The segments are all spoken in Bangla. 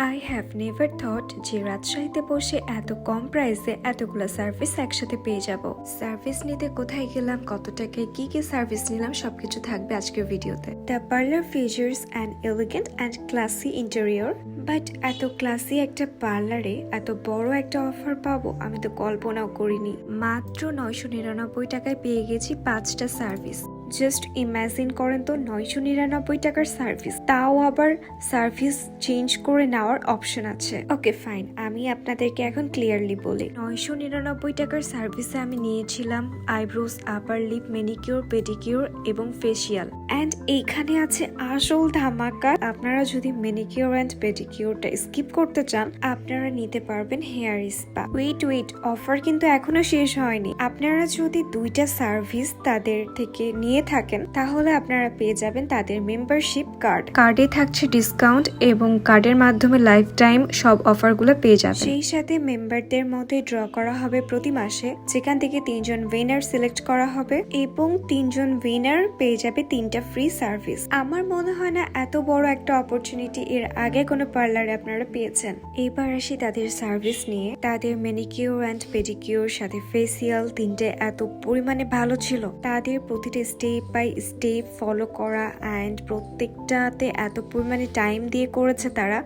আই হ্যাভ নেভার থট যে রাজশাহীতে বসে এত কম প্রাইসে এতগুলো সার্ভিস একসাথে পেয়ে যাব। সার্ভিস নিতে কোথায় গেলাম, কত টাকায় কি কি সার্ভিস নিলাম সবকিছু থাকবে আজকের ভিডিওতে। The parlour features and elegant and classy interior. But এত ক্লাসি একটা পার্লারে এত বড় একটা অফার পাবো আমি তো কল্পনাও করিনি। মাত্র 999 টাকায় পেয়ে গেছি 5টা সার্ভিস। জাস্ট ইমাজিন করেন তো, 999 টাকার সার্ভিস, তাও আবার সার্ভিস চেঞ্জ করে নেওয়ার অপশন আছে। ওকে ফাইন, আমি আপনাদেরকে এখন ক্লিয়ারলি বলি। 999 টাকার সার্ভিসে আমি নিয়েছিলাম eyebrows, upper lip, manicure, pedicure এবং ফেসিয়াল। অ্যান্ড এইখানে আছে আসল ধামাকা, আপনারা যদি ম্যানিকিউর অ্যান্ড পেডিকিউরটা স্কিপ করতে চান আপনারা নিতে পারবেন হেয়ার স্পা। ওয়েট, অফার কিন্তু এখনো শেষ হয়নি। আপনারা যদি 2টা সার্ভিস তাদের থেকে নিয়ে থাকেন তাহলে আপনারা পেয়ে যাবেন তাদের মেম্বারশিপ কার্ড। কার্ডে থাকছে ডিসকাউন্ট এবং কার্ডের মাধ্যমে লাইফ টাইম সব অফারগুলো পেয়ে যাবেন। সেই সাথে মেম্বারদের মধ্যে ড্র করা হবে প্রতি মাসে, যেখান থেকে 3জন উইনার সিলেক্ট করা হবে এবং 3জন উইনার পেয়ে যাবে 3টা ফ্রি সার্ভিস। আমার মনে হয় না এত বড় একটা অপরচুনিটি এর আগে কোনো পার্লারে আপনারা পেয়েছেন। এবার আসি তাদের সার্ভিস নিয়ে। তাদের ম্যানিকিউর অ্যান্ড পেডিকিউর সাথে ফেসিয়াল 3টে এত পরিমাণে ভালো ছিল, তাদের প্রতিটা স্টেপ বাই স্টেপ ফলো করা অ্যান্ড প্রত্যেকটাতে এত পরিমাণে টাইম দিয়ে করেছে তারা,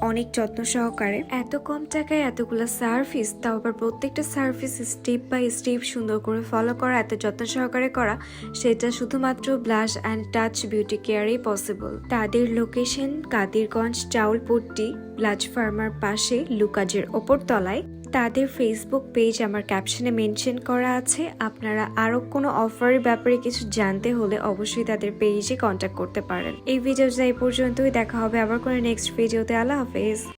অনেক যত্ন সহকারে। এত কম টাকায় এতগুলো সার্ভিস, তাও আবার প্রত্যেকটা সার্ভিস স্টেপ বাই স্টেপ সুন্দর করে ফলো করা, এত যত্ন সহকারে করা, সেটা শুধুমাত্র ব্লাশ অ্যান্ড টাচ বিউটি কেয়ারেই পসিবল। তাদের লোকেশন কাদিরগঞ্জ চাউলপট্টি ব্লাচ ফার্মার পাশে লুকাজের ওপর তলায়। তাদের ফেসবুক পেজ আমার ক্যাপশনে মেনশন করা আছে। আপনারা আরো কোনো অফারের ব্যাপারে কিছু জানতে হলে অবশ্যই তাদের পেজে কন্ট্যাক্ট করতে পারেন। এই ভিডিওটা এই পর্যন্তই, দেখা হবে আবার কোনো নেক্সট ভিডিওতে। আল্লাহ হাফেজ।